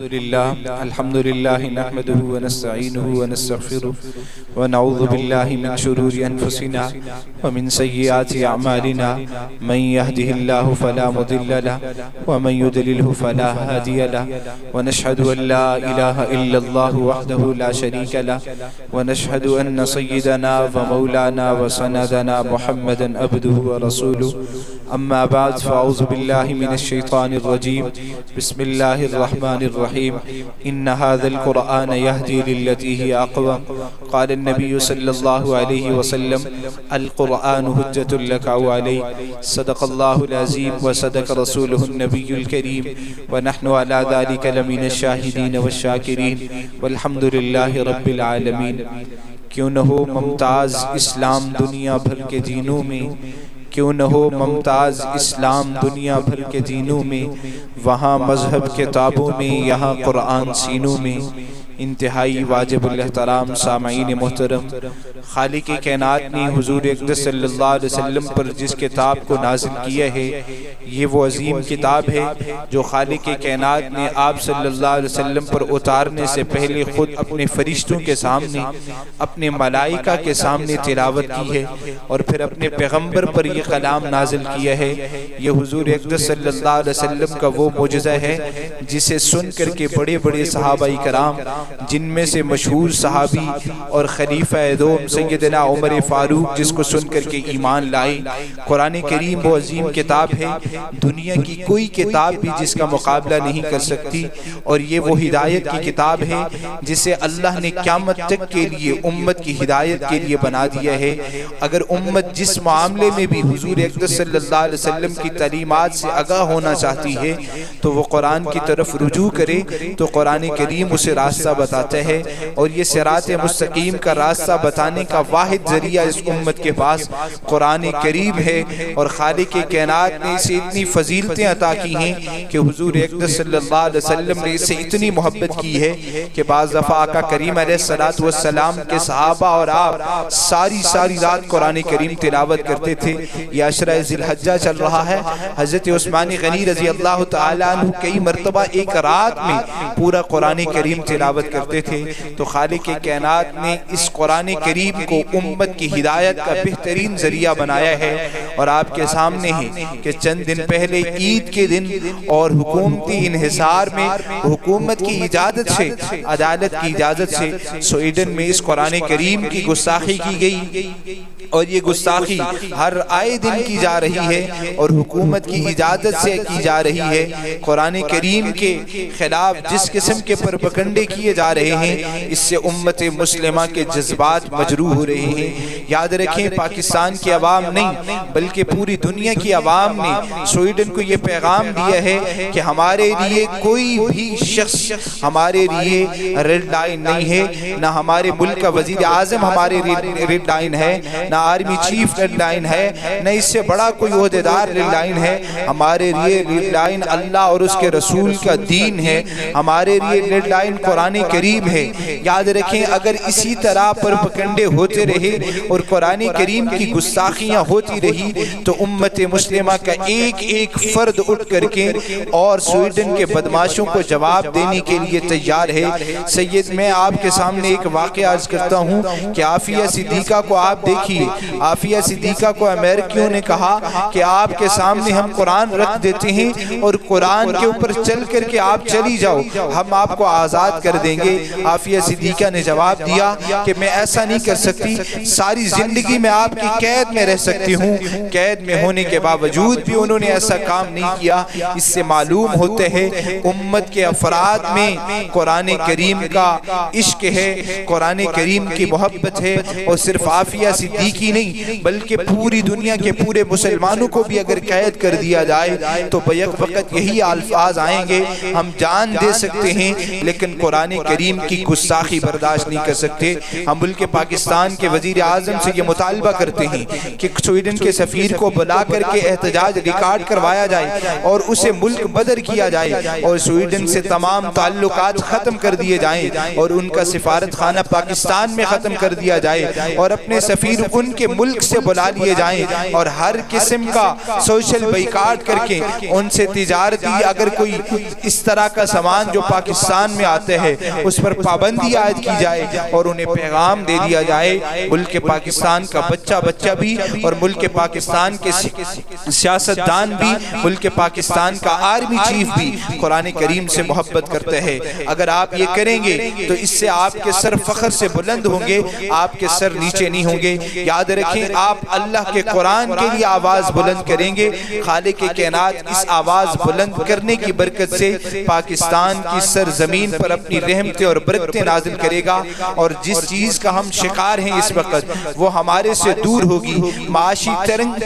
الحمد لله نحمده ونستعينه ونستغفره ونعوذ بالله من شرور أنفسنا ومن سيئات أعمالنا من يهده الله فلا مضل له ومن يضلله فلا هادي له ونشهد أن لا إله إلا الله وحده لا شريك له ونشهد أن سيدنا ومولانا وسندنا محمدا عبده ورسوله أما بعد فأعوذ بالله من الشيطان الرجيم بسم الله الرحمن الرحيم إن هذا القرآن يهدي للتي هي أقوم قال النبي صلى الله عليه وسلم القرآن حجة لك أو عليك صدق الله العظيم وصدق رسوله النبي الكريم ونحن على ذلك لمن الشاهدين والشاكرين والحمد لله رب العالمين کیوں نہ ہو ممتاز اسلام دنیا بھر کے دینوں میں، کیوں نہ ہو ممتاز اسلام دنیا بھر کے دینوں میں، وہاں مذہب کتابوں میں یہاں قرآن سینوں میں۔ انتہائی واجب الاحترام سامعین محترم، خالق کائنات نے حضور اقدس صلی اللہ علیہ وسلم پر جس کتاب کو نازل کیا ہے، یہ وہ عظیم کتاب ہے جو خالق کائنات نے آپ صلی اللہ علیہ وسلم پر اتارنے سے پہلے خود اپنے فرشتوں کے سامنے، اپنے ملائکہ کے سامنے تلاوت کی ہے، اور پھر اپنے پیغمبر پر یہ کلام نازل کیا ہے۔ یہ حضور اقدس صلی اللہ علیہ وسلم کا وہ معجزہ ہے جسے سن کر کے بڑے بڑے صحابہ کرام، جن میں سے مشہور صحابی اور خلیفہ دوم سیدنا عمر فاروق، جس کو سن کر کے ایمان لائے۔ قرآن کریم وہ عظیم کتاب ہے، دنیا کی کوئی کتاب بھی جس کا مقابلہ نہیں کر سکتی، اور یہ وہ ہدایت کی کتاب ہے جسے اللہ نے قیامت تک کے لیے امت کی ہدایت کے لیے بنا دیا ہے۔ اگر امت جس معاملے میں بھی حضور اقدس صلی اللہ علیہ وسلم کی تعلیمات سے آگاہ ہونا چاہتی ہے تو وہ قرآن کی طرف رجوع کرے، تو قرآن کریم اسے راستہ بتاتا ہے، اور یہ صراط مستقیم کا راستہ بتانے کا واحد ذریعہ اس امت کے پاس قرآن کریم ہے۔ اور خالق کائنات نے اسے اتنی فضیلتیں عطا کی ہیں کہ حضور اقدس صلی اللہ علیہ وسلم نے اسے اتنی محبت کی ہے کہ بعض دفعہ آقا کریم علیہ السلام کے صحابہ اور آپ ساری رات قرآن کریم تلاوت کرتے تھے۔ یہ عشرہ ذی الحجہ چل رہا ہے، حضرت عثمان غنی رضی اللہ تعالیٰ عنہ کئی مرتبہ ایک رات میں پورا قرآن کریم تلاوت کرتے تھے۔ تو خالق کائنات نے اس قرآن کریم کو امت کی ہدایت کا بہترین ذریعہ بنایا ہے، اور آپ کے سامنے ہے کہ چند دن پہلے عید کے دن اور حکومتی انحصار میں حکومت کی اجازت سے، عدالت کی اجازت سے سویڈن میں اس قرآن کریم کی گستاخی کی گئی، اور یہ گستاخی ہر آئے دن کی جا رہی ہے اور حکومت کی اجازت سے کی جا رہی ہے۔ قرآن کریم کے خلاف جس قسم کے پروپیگنڈے کیے جا رہے ہیں، اس سے امت مسلمہ کے جذبات مجروح ہو رہے ہیں۔ یاد رکھیں، پاکستان کی عوام نہیں بلکہ پوری دنیا کی عوام نے سویڈن کو یہ پیغام دیا ہے کہ ہمارے لیے کوئی بھی شخص ہمارے لیے ریڈ لائن نہیں ہے، نہ ہمارے ملک کا وزیر اعظم ہمارے ریڈ لائن ہے، نہ آرمی چیف ریڈ لائن ہے، نہ اس سے بڑا کوئی عہدیدار ریڈ لائن ہے۔ ہمارے لیے ریڈ لائن اللہ اور اس کے رسول کا دین ہے، ہمارے لیے ریڈ لائن قرآن کریم ہے۔ یاد رکھیں، اگر اسی طرح پروپیگنڈے ہوتے رہے اور قرآن کریم کی گستاخیاں ہوتی رہی تو امت مسلمہ کا ایک ایک فرد اٹھ کر کے اور سویڈن کے بدماشوں کو جواب دینے کے لیے تیار ہے۔ سید، میں آپ کے سامنے ایک واقعہ عرض کرتا ہوں کہ عافیہ صدیقہ کو آپ دیکھیے، عافیہ صدیقہ کو امریکیوں نے کہا کہ آپ کے سامنے ہم قرآن رکھ دیتے ہیں اور قرآن کے اوپر چل کر کے آپ چلی جاؤ، ہم آپ کو آزاد کر دیں گے۔ عافیہ صدیقہ نے جواب دیا کہ میں ایسا نہیں کر سکتی، ساری زندگی میں آپ کی قید میں رہ سکتی ہوں۔ قید میں ہونے کے باوجود بھی انہوں نے ایسا کام نہیں کیا۔ اس سے معلوم ہوتے ہیں امت کے افراد میں قرآن کریم کا عشق ہے، قرآن کریم کی محبت ہے، اور صرف عافیہ صدیقی نہیں بلکہ پوری دنیا کے پورے مسلمانوں کو بھی اگر قید کر دیا جائے تو بیک وقت یہی الفاظ آئیں گے، ہم جان دے سکتے ہیں لیکن قرآن کریم کی گستاخی برداشت نہیں کر سکتے۔ ہم ملک پاکستان کے وزیر اعظم سے یہ مطالبہ کرتے ہیں کہ سویڈن کے سفیر کو بلا کر کے احتجاج ریکارڈ کروایا جائے اور اسے ملک بدر کیا جائے اور سویڈن سے تمام تعلقات ختم کر دیے جائیں اور ان کا سفارت خانہ پاکستان میں ختم کر دیا جائے اور اپنے سفیر ان کے ملک سے بلا لیے جائیں اور ہر قسم کا سوشل بائیکاٹ کر کے ان سے تجارتی اگر کوئی اس طرح کا سامان جو پاکستان میں آتے ہیں اس پر پابندی عائد کی جائے اور انہیں پیغام دے دیا جائے ملک پاکستان کا بچہ بھی اور ملک پاکستان کے سیاستدان بھی ملک پاکستان کا آرمی چیف بھی قرآن کریم سے محبت کرتے ہیں۔ اگر آپ یہ کریں گے تو اس سے آپ کے سر فخر سے بلند ہوں گے، آپ کے سر نیچے نہیں ہوں گے۔ یاد رکھیں آپ اللہ کے قرآن کے لیے آواز بلند کریں گے، خالق کائنات اس آواز بلند کرنے کی برکت سے پاکستان کی سرزمین پر اپنی رحمتیں اور برکتیں نازل کرے گا اور جس چیز کا ہم شکار ہیں اس وقت وہ ہمارے سے دور ہوگی، معاشی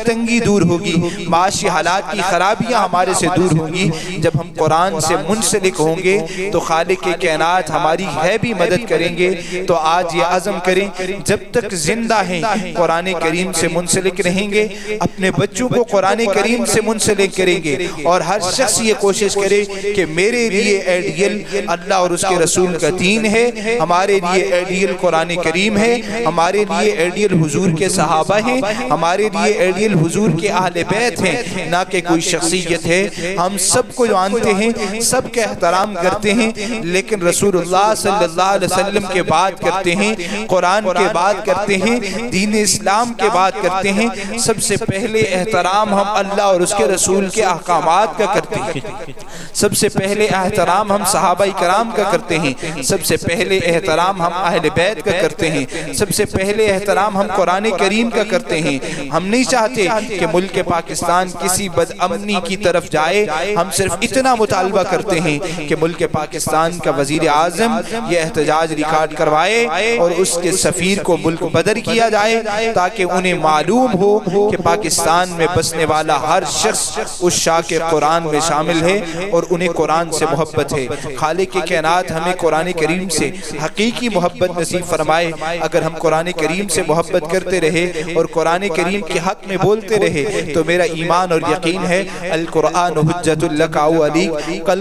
تنگی دور ہوگی، معاشی حالات کی خرابیاں ہمارے سے دور ہوں گی۔ جب ہم قرآن سے منسلک ہوں گے تو خالق کائنات ہماری ہے بھی مدد کریں گے۔ تو آج یہ عزم کریں جب تک زندہ ہیں قرآن کریم سے منسلک رہیں گے، اپنے بچوں کو قرآن کریم سے منسلک کریں گے اور ہر شخص یہ کوشش کرے کہ میرے لیے ایڈیل اللہ اور اس کے رسول کا دین ہے، ہمارے لیے ایڈیل قرآن کریم ہے، ہمارے لیے ایڈیل حضور کے صحابہ ہیں، ہمارے لیے ایڈیل حضور کے اہل بیت ہیں، نہ کہ کوئی شخصیت ہے۔ ہم سب کو جانتے ہیں، سب کا احترام کرتے ہیں، لیکن رسول اللہ صلی اللہ علیہ وسلم کے بات کرتے ہیں، قرآن کے بات کرتے ہیں، دین اسلام کے بات کرتے ہیں۔ سب سے پہلے احترام ہم اللہ اور اس کے رسول کے احکامات کا کرتے ہیں، سب سے پہلے احترام ہم صحابہ کرام کا کرتے ہیں، سب سے پہلے احترام ہم اہل بیت کا کرتے ہیں، سب سے پہلے احترام ہم قرآن کریم کا کرتے ہیں۔ ہم نہیں چاہتے کہ ملک پاکستان کسی بدامنی کی طرف جائے، ہم صرف اتنا مطالبہ کرتے ہیں کہ ملک پاکستان کا وزیر اعظم یہ احتجاج ریکارڈ کروائے اور اس کے سفیر کو ملک بدر کیا جائے تاکہ انہیں معلوم ہو کہ پاکستان میں بسنے والا ہر شخص اس شاہ کے قرآن میں شامل ہے اور انہیں قرآن سے محبت ہے۔ خالق کائنات ہمیں قرآن کریم سے حقیقی محبت نصیب فرمائے۔ اگر ہم قرآن کریم سے محبت کرتے رہے اور قرآن کریم کے حق میں بولتے رہے تو میرا ایمان اور یقین ہے القرآن حجت لک او علیک، کل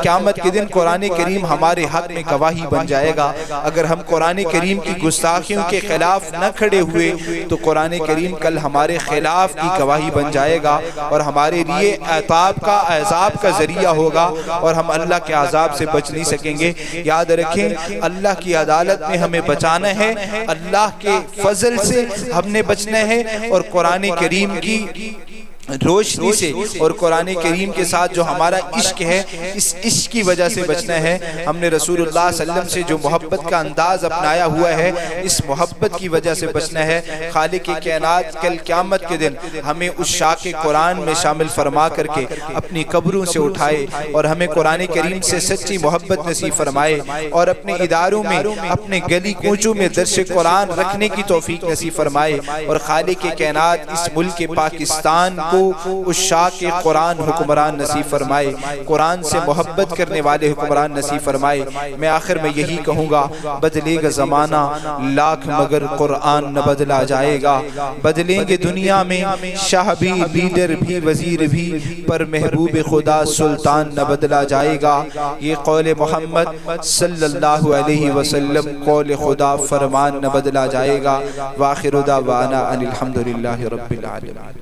قیامت کے دن قرآن کریم ہمارے حق میں گواہی بن جائے گا۔ اگر ہم قرآن کریم کی گستاخیوں کے خلاف نہ کھڑے ہوئے تو قرآن کریم کل ہمارے خلاف کی گواہی بن جائے گا اور ہمارے لیے عذاب کا ذریعہ ہوگا اور ہم اللہ کے عذاب سے بچ نہیں سکیں گے۔ یاد رکھیں اللہ کی عدالت میں ہمیں بچانا ہے، اللہ کے فضل سے ہم نے بچنا ہے اور قرآن کریم کی روشنی سے اور قرآن کریم کے ساتھ جو ہمارا عشق ہے اس عشق کی وجہ سے بچنا ہے۔ ہم نے رسول اللہ صلی اللہ علیہ وسلم سے جو محبت کا انداز اپنایا ہوا ہے اس محبت کی وجہ سے بچنا ہے۔ خالق کائنات کل قیامت کے دن ہمیں اس شاہ کے قرآن میں شامل فرما کر کے اپنی قبروں سے اٹھائے اور ہمیں قرآن کریم سے سچی محبت نصیب فرمائے اور اپنے اداروں میں اپنے گلی کوچوں میں درس قرآن رکھنے کی توفیق نصیب فرمائے اور خالق کائنات اس ملک پاکستان کو اس شاہ کے قرآن حکمران نصیب فرمائے، قرآن سے محبت کرنے والے حکمران نصیب فرمائے۔ میں آخر میں یہی کہوں گا بدلے گا زمانہ لاکھ مگر قرآن نہ بدلا جائے گا۔ بدلیں گے دنیا میں شاہ بھی، لیڈر بھی، وزیر بھی، پر محبوب خدا سلطان نہ بدلا جائے گا۔ یہ قول محمد صلی اللہ علیہ وسلم قول خدا فرمان نہ بدلا جائے گا۔ وآخر دعوانا ان الحمدللہ رب العالمین۔